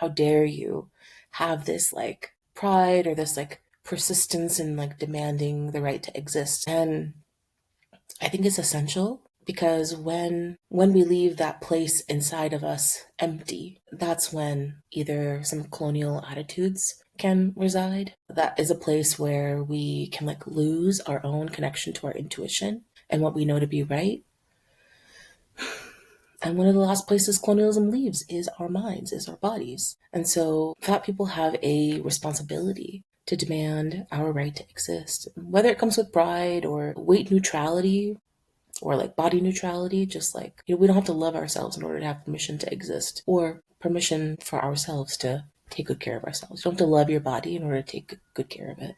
how dare you have this like pride or this like persistence in like demanding the right to exist. And I think it's essential because when we leave that place inside of us empty, that's when either some colonial attitudes can reside. That is a place where we can like lose our own connection to our intuition and what we know to be right. And one of the last places colonialism leaves is our minds, is our bodies. And so fat people have a responsibility to demand our right to exist. Whether it comes with pride or weight neutrality or like body neutrality, just like, we don't have to love ourselves in order to have permission to exist or permission for ourselves to take good care of ourselves. You don't have to love your body in order to take good care of it.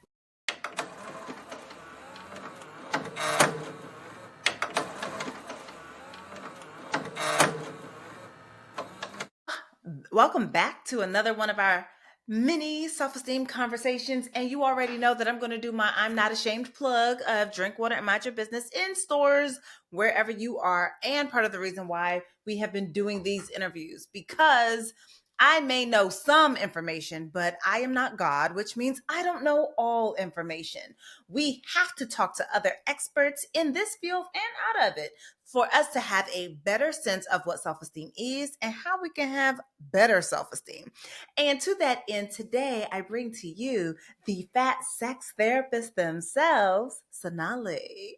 Welcome back to another one of our mini self-esteem conversations. And you already know that I'm going to do my I'm not ashamed plug of drink water and mind your business in stores, wherever you are. And part of the reason why we have been doing these interviews, because I may know some information, but I am not God, which means I don't know all information. We have to talk to other experts in this field and out of it for us to have a better sense of what self-esteem is and how we can have better self-esteem. And to that end, today I bring to you the fat sex therapist themselves, Sonalee.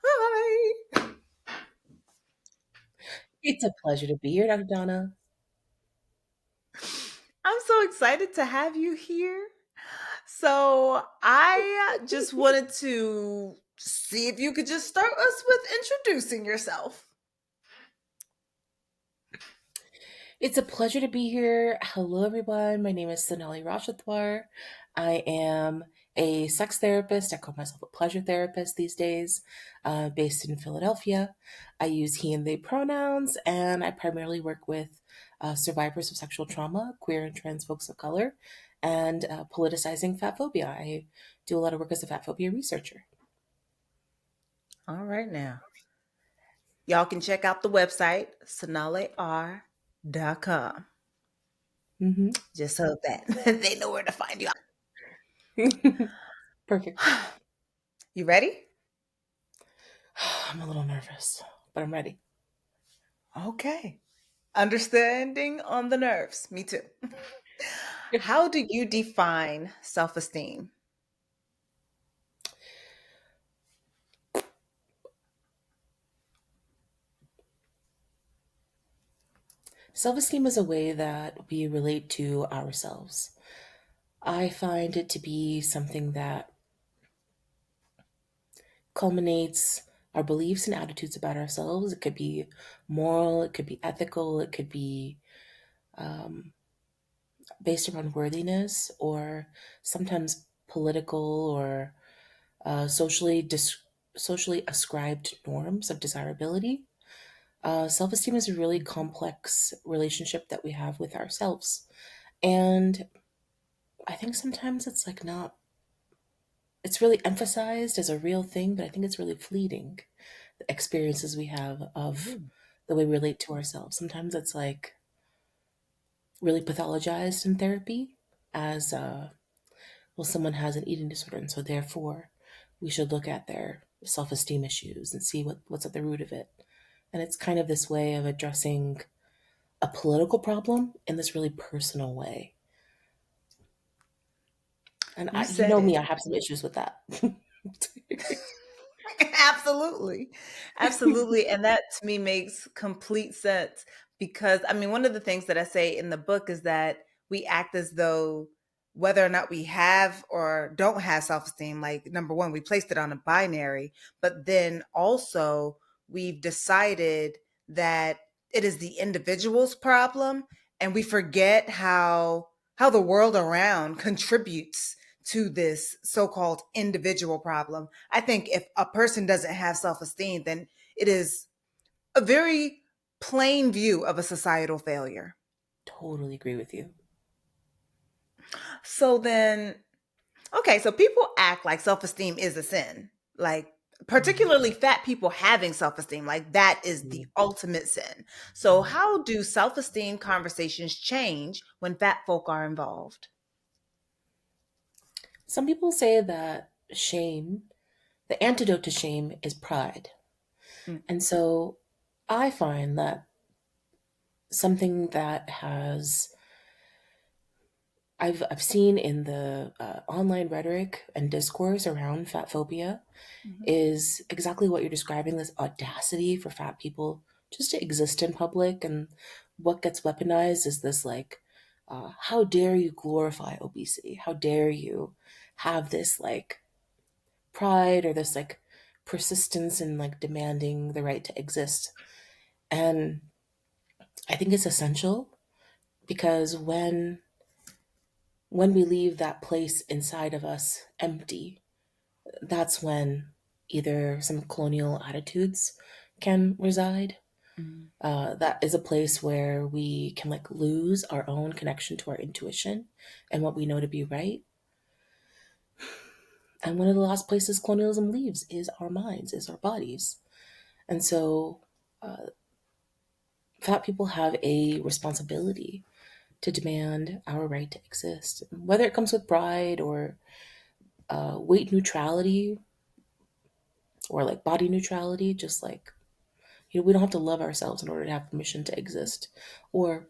Hi. It's a pleasure to be here, Dr. Donna. I'm so excited to have you here. So I just wanted to see if you could just start us with introducing yourself. It's a pleasure to be here. Hello, everyone. My name is Sonalee Rashatwar. I am a sex therapist. I call myself a pleasure therapist these days, based in Philadelphia. I use he and they pronouns, and I primarily work with survivors of sexual trauma, queer and trans folks of color, and politicizing fatphobia. I do a lot of work as a fatphobia researcher. All right now. Y'all can check out the website, sonalear.com. Hmm. Just so that they know where to find you. Perfect. You ready? I'm a little nervous, but I'm ready. Okay. Understanding on the nerves. Me too. How do you define self-esteem? Self esteem is a way that we relate to ourselves. I find it to be something that culminates our beliefs and attitudes about ourselves. It could be moral, it could be ethical, it could be um, based around worthiness, or sometimes political or uh, socially dis- socially ascribed norms of desirability. Self esteem is a really complex relationship that we have with ourselves. And I think sometimes it's like not, it's really emphasized as a real thing, but I think it's really fleeting, the experiences we have of Mm. the way we relate to ourselves. Sometimes it's like really pathologized in therapy as, well, someone has an eating disorder, and so therefore we should look at their self esteem issues and see what's at the root of it. And it's kind of this way of addressing a political problem in this really personal way. And You you said know me, it. I have some issues with that. Absolutely. Absolutely. And that to me makes complete sense because, I mean, one of the things that I say in the book is that we act as though whether or not we have or don't have self esteem, like number one, we placed it on a binary, but then also we've decided that it is the individual's problem and we forget how the world around contributes to this so-called individual problem. I think if a person doesn't have self-esteem, then it is a very plain view of a societal failure. Totally agree with you. So then, okay, so people act like self-esteem is a sin. Like, particularly fat people having self-esteem, like that is the ultimate sin. So how do self-esteem conversations change when fat folk are involved? Some people say that shame, the antidote to shame is pride. Mm, And so I find that something that I've seen in the online rhetoric and discourse around fat phobia mhm, is exactly what you're describing, this audacity for fat people just to exist in public. And what gets weaponized is this like, how dare you glorify obesity? How dare you have this like pride or this like persistence in like demanding the right to exist? And I think it's essential because when we leave that place inside of us empty, that's when either some colonial attitudes can reside. mhm. That is a place where we can like lose our own connection to our intuition and what we know to be right. And one of the last places colonialism leaves is our minds, is our bodies. And so fat people have a responsibility to demand our right to exist, whether it comes with pride or weight neutrality or like body neutrality, just like, we don't have to love ourselves in order to have permission to exist or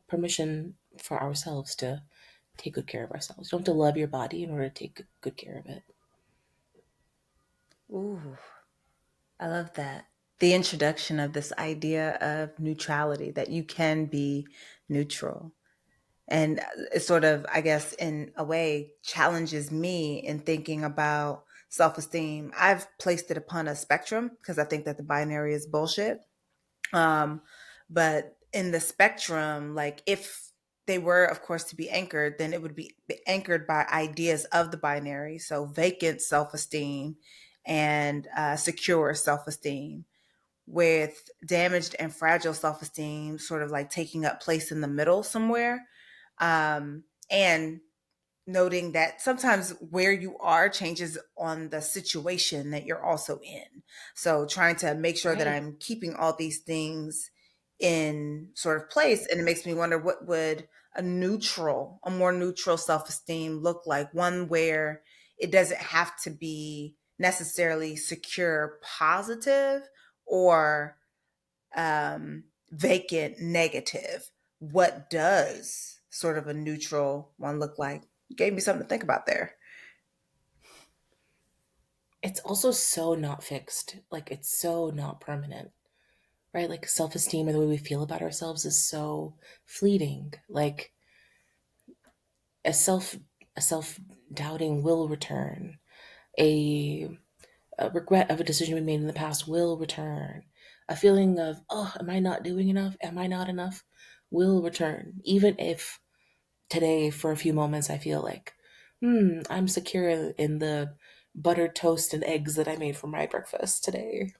permission for ourselves to take good care of ourselves. You don't have to love your body in order to take good care of it. Ooh, I love that. The introduction of this idea of neutrality, that you can be neutral. And it sort of, I guess, in a way, challenges me in thinking about self esteem. I've placed it upon a spectrum because I think that the binary is bullshit. Um, but in the spectrum, like if they were, of course, to be anchored, then it would be anchored by ideas of the binary. So vacant self esteem and secure self esteem, with damaged and fragile self esteem sort of like taking up place in the middle somewhere. And noting that sometimes where you are changes on the situation that you're also in. So trying to make sure that Right. I'm keeping all these things in sort of place. And it makes me wonder, what would a more neutral self-esteem look like? One where it doesn't have to be necessarily secure positive or vacant negative. What does sort of a neutral one look like? You gave me something to think about there. It's also so not fixed. Like, it's so not permanent, right? Like, self esteem or the way we feel about ourselves is so fleeting. Like, a self, a self doubting will return. A, a regret of a decision we made in the past will return. A feeling of, oh, am I not doing enough? Am I not enough? Will return. Even if today, for a few moments, I feel like, I'm secure in the buttered toast and eggs that I made for my breakfast today.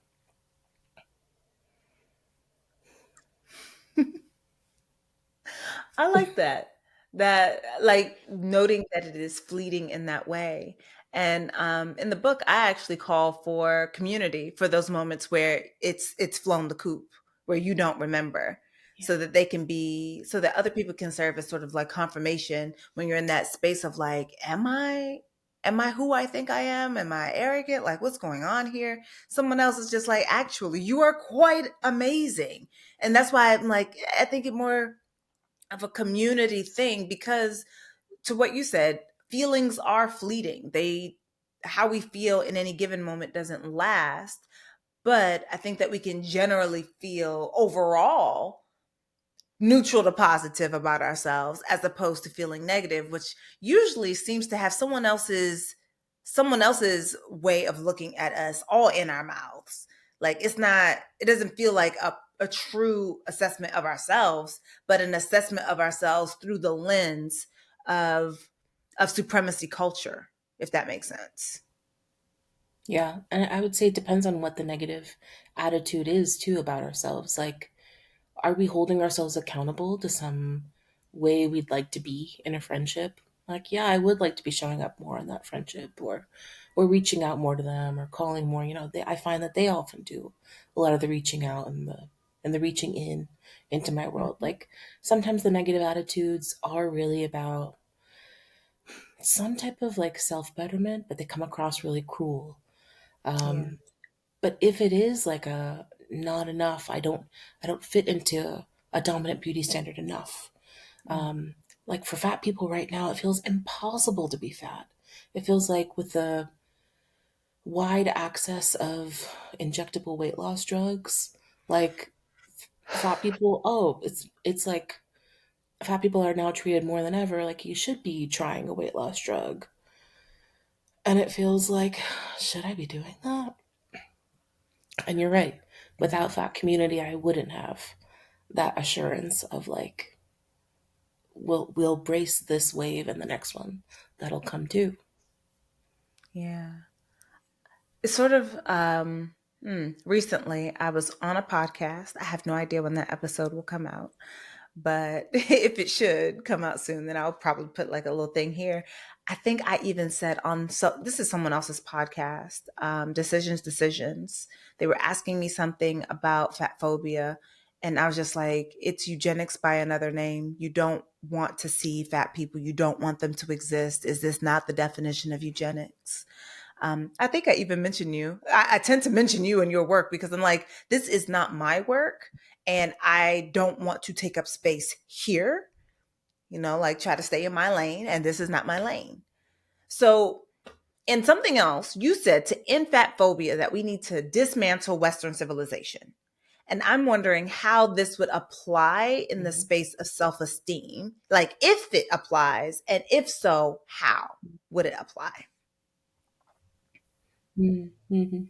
I like that. That, like, noting that it is fleeting in that way. And in the book, I actually call for community for those moments where it's flown the coop, where you don't remember, Yeah. so that other people can serve as sort of like confirmation when you're in that space of like, am I who I think I am? Am I arrogant? Like, what's going on here? Someone else is just like, actually, you are quite amazing. And that's why I'm like, I think it more of a community thing, because to what you said, feelings are fleeting. How we feel in any given moment doesn't last. But I think that we can generally feel overall neutral to positive about ourselves, as opposed to feeling negative, which usually seems to have someone else's way of looking at us all in our mouths. Like, it doesn't feel like a true assessment of ourselves, but an assessment of ourselves through the lens of supremacy culture, if that makes sense. Yeah. And I would say it depends on what the negative attitude is too about ourselves. Like, are we holding ourselves accountable to some way we'd like to be in a friendship? Like, yeah, I would like to be showing up more in that friendship, or reaching out more to them, or calling more. I find that they often do a lot of the reaching out and the reaching in into my world. Mhm. Like, sometimes the negative attitudes are really about some type of like self betterment, but they come across really cruel. Yeah. Um, but if it is like a not enough, I don't fit into a dominant beauty standard enough. Mm. Like for fat people right now, it feels impossible to be fat. It feels like with the wide access of injectable weight loss drugs, like fat people, oh, it's like fat people are now treated more than ever like you should be trying a weight loss drug. And it feels like, should I be doing that? And you're right. Yeah. Without fat community, I wouldn't have that assurance of like, we'll brace this wave and the next one that'll come too. Yeah. It's sort of recently I was on a podcast. I have no idea when that episode will come out, but if it should come out soon, then I'll probably put like a little thing here. I think I even said on, so this is someone else's podcast, Decisions. They were asking me something about fat phobia. And I was just like, it's eugenics by another name. You don't want to see fat people. You don't want them to exist. Is this not the definition of eugenics? I think I even mentioned you. I tend to mention you in your work because I'm like, this is not my work and I don't want to take up space here, like try to stay in my lane, and this is not my lane. So, and something else, you said to end fat phobia that we need to dismantle Western civilization. And I'm wondering how this would apply in the Mhm. space of self esteem, like if it applies, and if so, how would it apply? Mhm.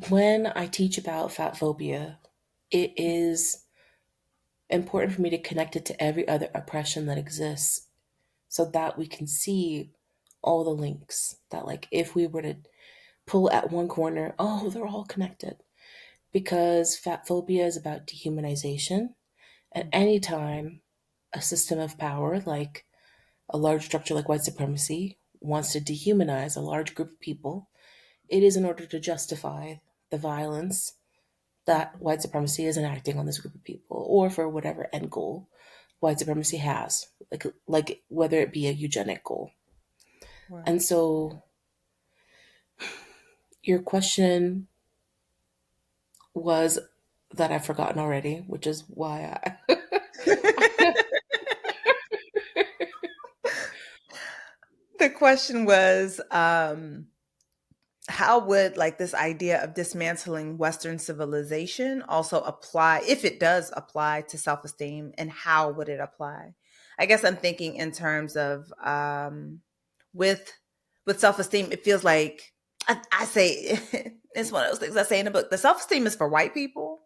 When I teach about fat phobia, it is important for me to connect it to every other oppression that exists so that we can see all the links that, like, if we were to pull at one corner, oh, they're all connected. Because fat phobia is about dehumanization. At any time a system of power, like a large structure like white supremacy, wants to dehumanize a large group of people, it is in order to justify the violence that white supremacy is enacting on this group of people, or for whatever end goal white supremacy has, like whether it be a eugenic goal. Right. And so your question was that I've forgotten already, which is why I. The question was, how would like this idea of dismantling Western civilization also apply, if it does apply to self-esteem, and how would it apply? I guess I'm thinking in terms of with with self-esteem, it feels like I say it's one of those things I say in the book. The self-esteem is for white people,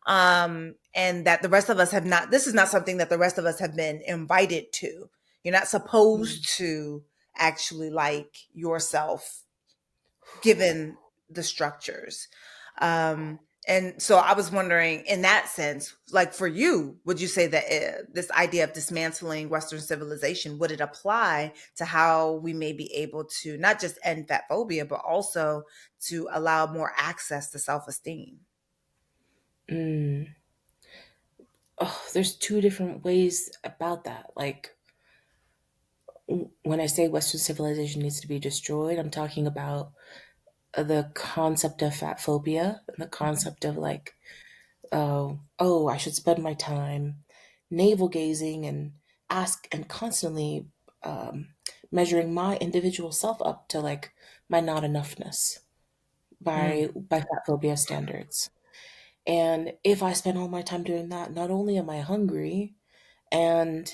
and that the rest of us have not. This is not something that the rest of us have been invited to. You're not supposed to actually like yourself given the structures. Um, and so I was wondering, in that sense, like for you, would you say that this idea of dismantling Western civilization, would it apply to how we may be able to not just end fat phobia, but also to allow more access to self esteem? Mm. Oh, there's two different ways about that. Like, when I say Western civilization needs to be destroyed, I'm talking about the concept of fat phobia and the concept of like, oh, I should spend my time navel gazing and ask and constantly um, measuring my individual self up to like my not enoughness Mm, by fat phobia standards. And if I spend all my time doing that, not only am I hungry, and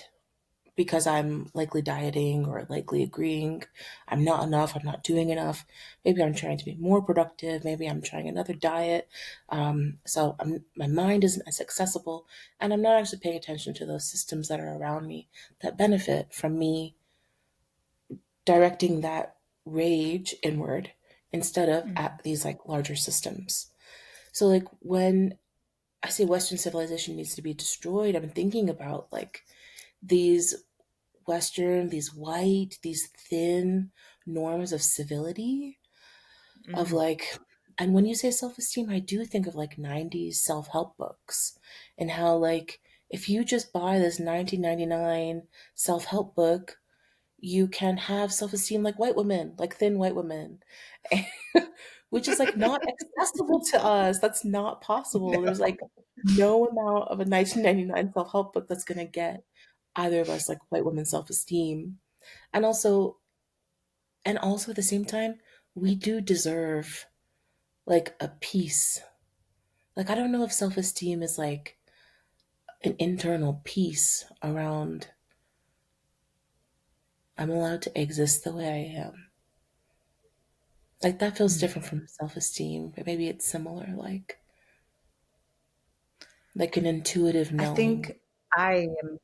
because I'm likely dieting or likely agreeing I'm not enough, I'm not doing enough. Maybe I'm trying to be more productive. Maybe I'm trying another diet. My mind isn't as accessible, and I'm not actually paying attention to those systems that are around me that benefit from me directing that rage inward instead of mm, at these like larger systems. So like when I say Western civilization needs to be destroyed, I'm thinking about like these. Western, these white, these thin norms of civility, of Mm. like, and when you say self-esteem, I do think of like 90s self-help books and how like if you just buy this 1999 self-help book, you can have self-esteem like white women, like thin white women. Which is like not accessible to us. That's not possible. There's No. like no amount of a 1999 self-help book that's going to get either of us like white women self-esteem. And also at the same time, we do deserve like a peace. Like I don't know if self-esteem is like an internal peace around I'm allowed to exist the way I am. Like that feels Mm. different from self-esteem, but maybe it's similar, like an intuitive I knowing. think I am,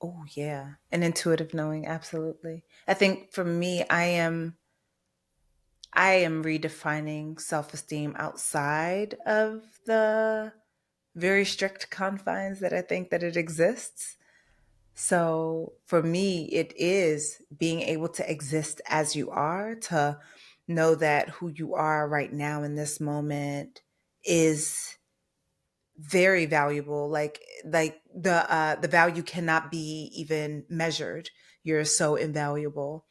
oh, yeah, an intuitive knowing, absolutely. I think for me, I am redefining self-esteem outside of the very strict confines that I think that it exists. So for me, it is being able to exist as you are, to know that who you are right now in this moment is very valuable. Like the value cannot be even measured. You're so invaluable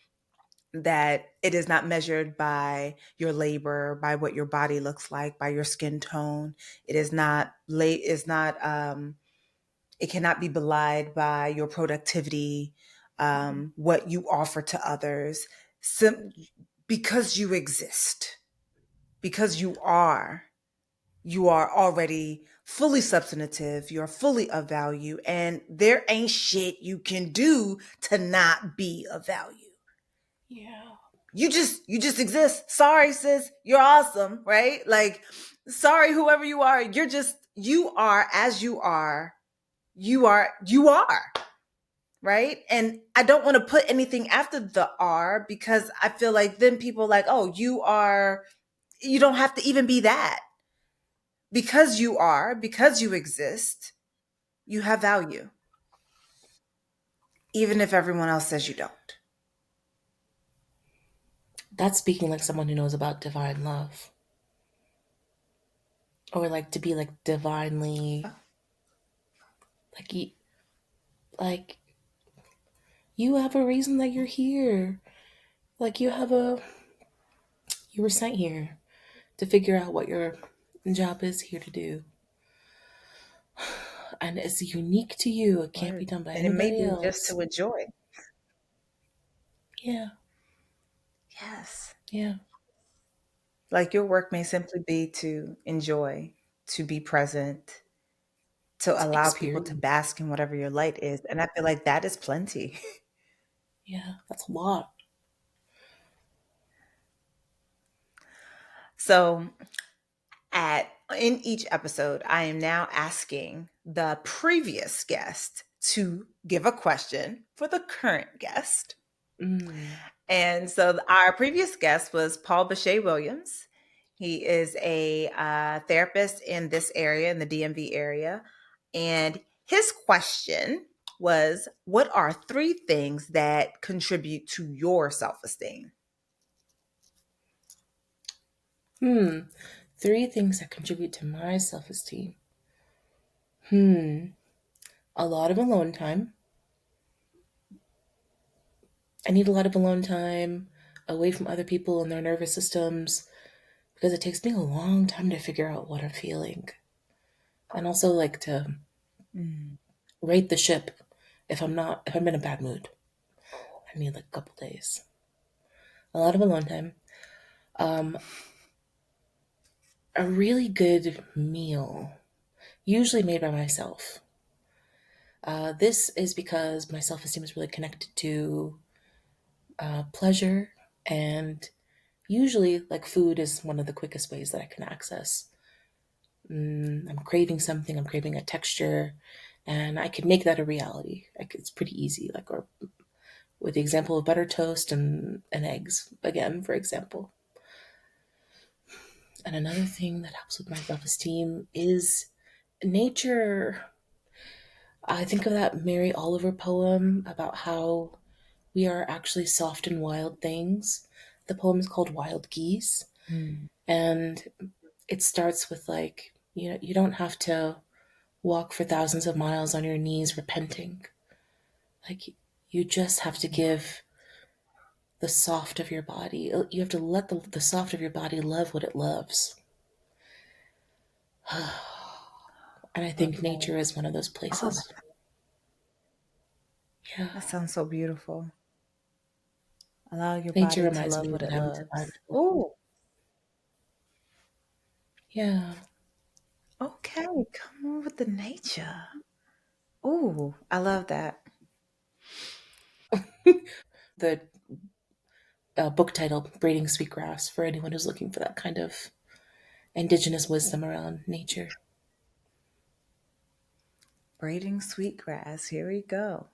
that it is not measured by your labor, by what your body looks like, by your skin tone. It is not late is not it cannot be belied by your productivity, what you offer to others. Sim- because you exist, because you are already fully substantive, you're fully of value, and there ain't shit you can do to not be of value. Yeah. You just exist. Sorry, sis, you're awesome, right? Like, sorry, whoever you are, you are as you are. You are, right? And I don't want to put anything after the R, because I feel like then people like, oh, you don't have to even be that. Because you are, because you exist, you have value, even if everyone else says you don't. That's speaking like someone who knows about divine love. Or like to be like divinely like like you have a reason that you're here. Like you were sent here to figure out what your job is here to do. And it's unique to you. It can't be Word. done by And it may anybody be just else. to enjoy. Yeah. Yes. Yeah. Like your work may simply be to enjoy, to be present, to To allow people to experience. bask in whatever your light is. And I feel like that is plenty. Yeah. That's a lot. So at in each episode, I am now asking the previous guest to give a question for the current guest. Mm. And so our previous guest was Paul Bashea Williams. He is a therapist in this area, in the DMV area. And his question was, what are three things that contribute to your self esteem? Hmm. Three things that contribute to my self-esteem. Hmm. A lot of alone time. I need a lot of alone time away from other people and their nervous systems because it takes me a long time to figure out what I'm feeling. And also like to Mm. rate the ship if I'm in a bad mood. I need like a couple days. A lot of alone time. Um, a really good meal, usually made by myself. This is because my self esteem is really connected to pleasure, and usually, like food is one of the quickest ways that I can access. I'm craving something, I'm craving a texture, and I can make that a reality. Like it's pretty easy. Like, or with the example of butter toast and eggs, again, for example. And another thing that helps with my self esteem is nature. I think of that Mary Oliver poem about how we are actually soft and wild things. The poem is called Wild Geese, Mm. and it starts with like, you don't have to walk for thousands of miles on your knees repenting. Like, you just have to give the soft of your body. You have to let the soft of your body love what it loves. And I Love think that. nature is one of those Oh, places. Yeah. that sounds so beautiful. Allow your Nature body to reminds love me what that it I'm loves. divine. Oh, Yeah. okay. Come on with the nature. Oh, I love that. The book title, Braiding Sweetgrass, for anyone who's looking for that kind of indigenous wisdom around nature. Braiding sweetgrass. Here we go.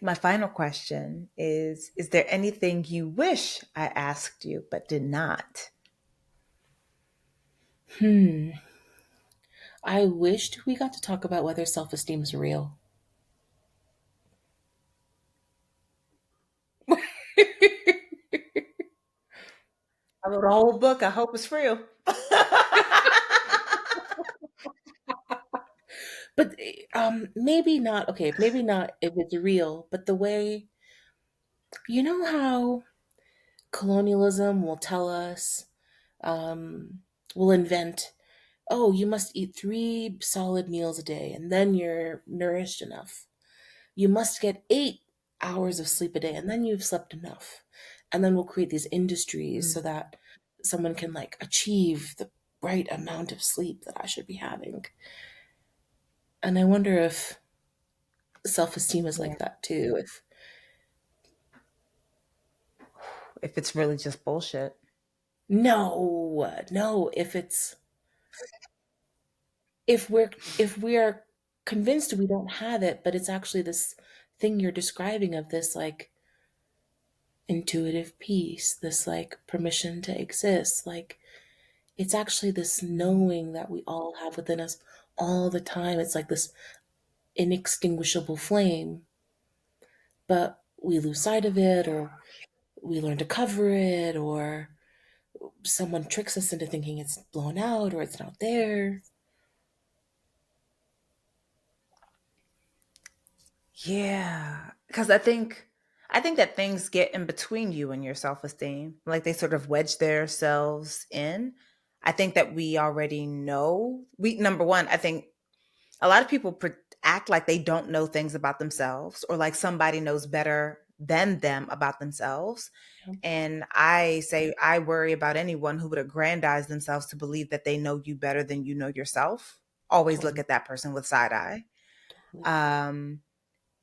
My final question is there anything you wish I asked you but did not? Hmm. I wished we got to talk about whether self esteem is real. I wrote a whole book. I hope it's real. But maybe not. Okay, maybe not if it's real, but the way, you know how colonialism will tell us, will invent, oh, you must eat 3 solid meals a day and then you're nourished enough. You must get 8 hours of sleep a day and then you've slept enough. And then we'll create these industries Mm, so that someone can like achieve the right amount of sleep that I should be having. And I wonder if self esteem is yeah. like that too. If If it's really just bullshit. no, no, if we are convinced we don't have it, but it's actually this thing you're describing of this like intuitive peace, this like permission to exist, like it's actually this Mm, knowing that we all have within us all the time. It's like this inextinguishable flame, but we lose sight of it, or we learn to cover it, or someone tricks us into thinking it's blown out or it's not there. yeah. Because I think that things get in between you and your self-esteem. Like they sort of wedge themselves in. I think that we already know. We number one, I think a lot of people act like they don't know things about themselves or like somebody knows better than them about themselves. Yeah, And I say I worry about anyone who would aggrandize themselves to believe that they know you better than you know yourself. Always look totally, at that person with side eye. totally. Um,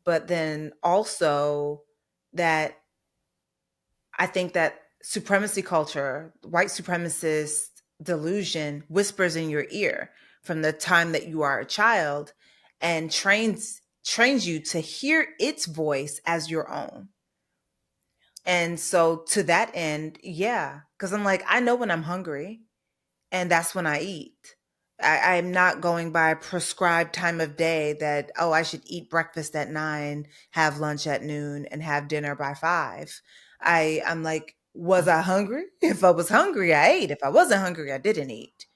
but then also that I think that supremacy culture, white supremacist delusion whispers in your ear from the time that you are a child and trains you to hear its voice as your own. And so to that end, yeah, because I'm like, I know when I'm hungry and that's when I eat. I'm not going by a prescribed time of day that, oh, I should eat breakfast at 9, have lunch at noon, and have dinner by 5. I'm like, was I hungry? If I was hungry, I ate. If I wasn't hungry, I didn't eat.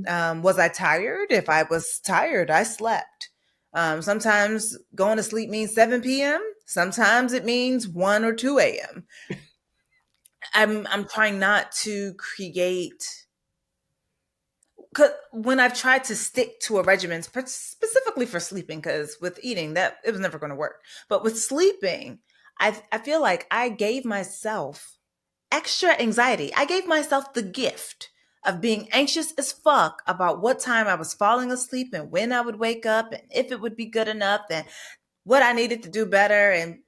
Hmm. Was I tired? If I was tired, I slept. Sometimes going to sleep means 7 p.m. Sometimes it means 1 or 2 a.m. I'm trying not to create 'cause when I've tried to stick to a regimen specifically for sleeping, because with eating that it was never going to work, but with sleeping, I feel like I gave myself extra anxiety. I gave myself the gift of being anxious as fuck about what time I was falling asleep and when I would wake up and if it would be good enough and what I needed to do better. And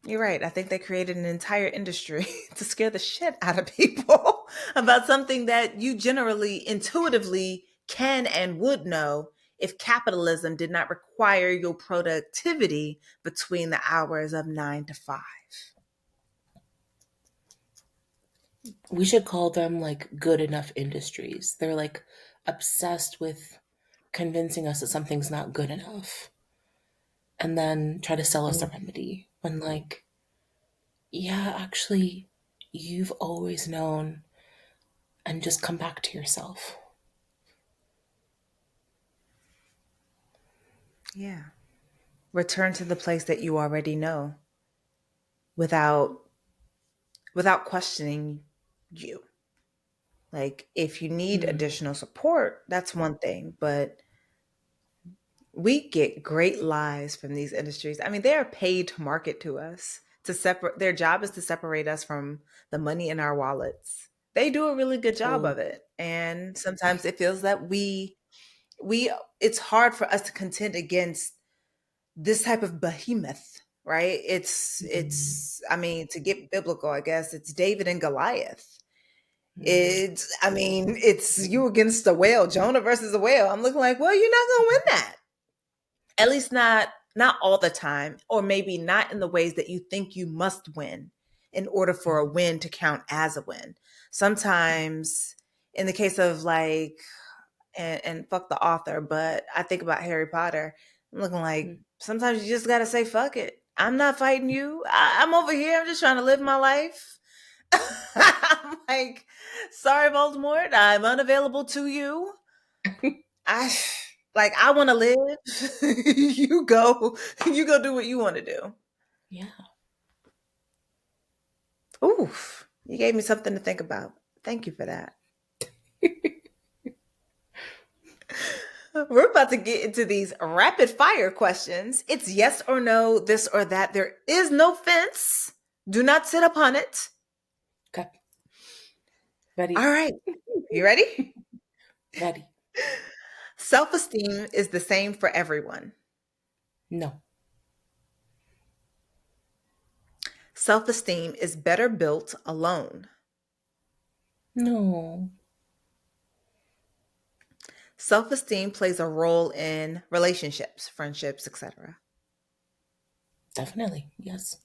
you're right. I think they created an entire industry to scare the shit out of people about something that you generally intuitively can and would know if capitalism did not require your productivity between the hours of 9 to 5. We should call them like good enough industries. They're like obsessed with convincing us that something's not good enough and then try to sell us a Oh, remedy when, like, yeah, actually, you've always known, and just come back to yourself. yeah. Return to the place that you already know without questioning you. Like if you need Hmm. additional support, that's one thing, but we get great lies from these industries. I mean, they are paid to market to us to separate. Their job is to separate us from the money in our wallets. They do a really good job Oh, of it, and sometimes it feels that we it's hard for us to contend against this type of behemoth, right? mm, I mean, to get biblical, I guess it's David and Goliath. mm, I mean, it's you against a whale, Jonah versus a whale. I'm looking like, well, you're not gonna win that. At least not all the time, or maybe not in the ways that you think you must win in order for a mm, win to count as a win. Sometimes in the case of like and fuck the author, but I think about Harry Potter. I'm looking like mm. sometimes you just gotta say fuck it. I'm not fighting you. I'm over here. I'm just trying to live my life. I'm like, sorry, Voldemort. I'm unavailable to you. I like I want to live. You go do what you want to do. Yeah. Oof. You gave me something to think about. Thank you for that. We're about to get into these rapid fire questions. It's yes or no, this or that. There is no fence. Do not sit upon it. Okay. All Ready? right. You ready? Ready? Self esteem is the same for everyone. No. Self esteem is better built alone. No. Self esteem plays a role in relationships, friendships, etc. Definitely. Yes.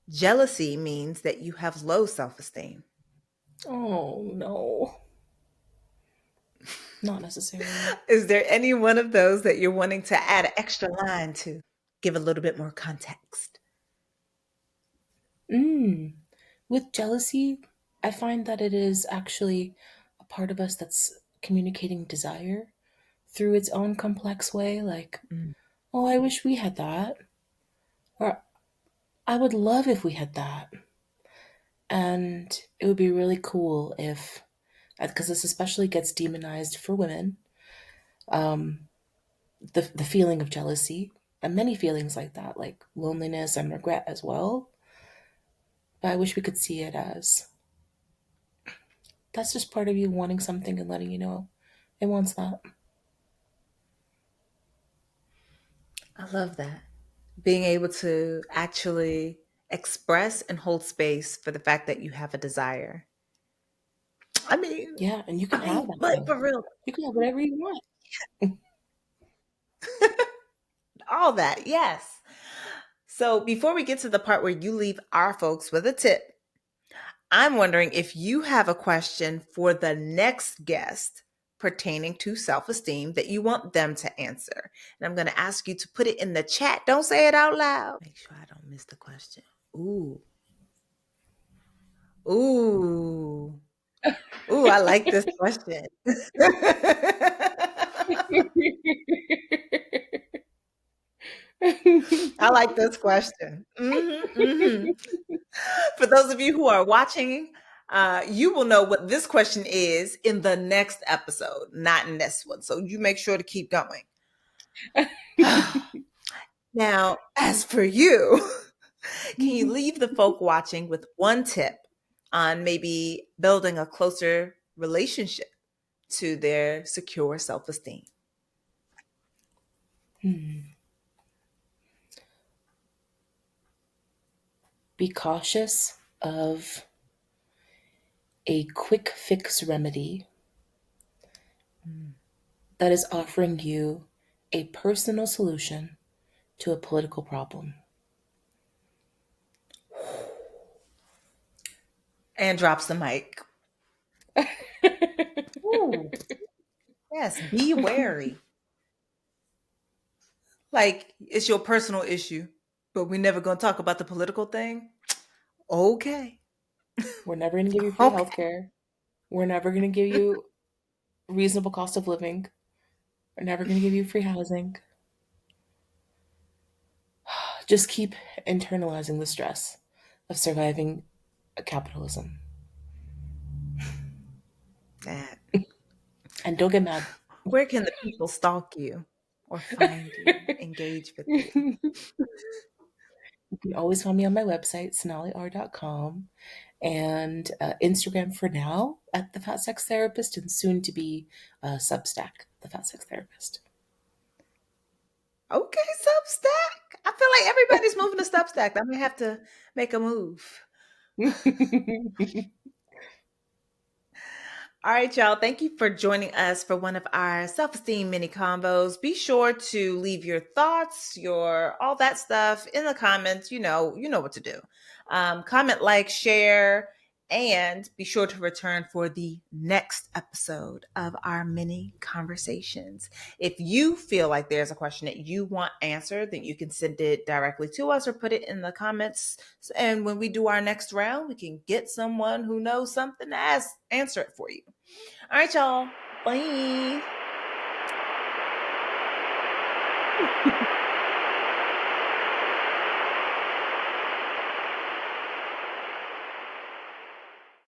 Jealousy means that you have low self esteem. Oh, no. Not necessarily. Is there any one of those that you're wanting to add an extra line to? Give a little bit more context. Mm. With jealousy, I find that it is actually a part of us that's communicating desire through its own complex way. Like, Mm. oh, I wish we had that. Or I would love if we had that. And it would be really cool if, because this especially gets demonized for women, um, the feeling of jealousy and many feelings like that, like loneliness and regret as well. But I wish we could see it as that's just part of you wanting something and letting you know it wants that. I love that. Being able to actually express and hold space for the fact that you have a desire. I mean, Yeah, and you can have that but thing. for real, You can have whatever you want. all that, yes. So before we get to the part where you leave our folks with a tip, I'm wondering if you have a question for the next guest pertaining to self esteem that you want them to answer. And I'm going to ask you to put it in the chat. Don't say it out loud. Make sure I don't miss the question. Ooh, ooh, ooh, I like this question. I like this question. For those of you who are watching, you will know what this question is in the next episode, not in this one. So you make sure to keep going. Now, as for you, can you leave the folk watching with one tip on maybe building a closer relationship to their secure self esteem? Hmm. Be cautious of a quick fix remedy that is offering you a personal solution to a political problem. And drops the mic. Ooh, yes, be wary. Like it's your personal issue, but we're never gonna talk about the political thing. Okay. We're never going to give you free Okay. healthcare. We're never going to give you reasonable cost of living. We're never going to give you free housing. Just keep internalizing the stress of surviving capitalism. That. And don't get mad. Where can the people stalk you or find you, engage with you? You can always find me on my website, sonaleeR.com, and Instagram for now at The Fat Sex Therapist, and soon to be Substack, The Fat Sex Therapist. Okay, Substack. I feel like everybody's moving to Substack. I may have to make a move. All right, y'all. Thank you for joining us for one of our self-esteem mini combos. Be sure to leave your thoughts, your all that stuff in the comments. You know what to do. Comment, like, share, and be sure to return for the next episode of our mini conversations. If you feel like there's a question that you want answered, then you can send it directly to us or put it in the comments. And when we do our next round, we can get someone who knows something to answer it for you. All right, y'all. Bye.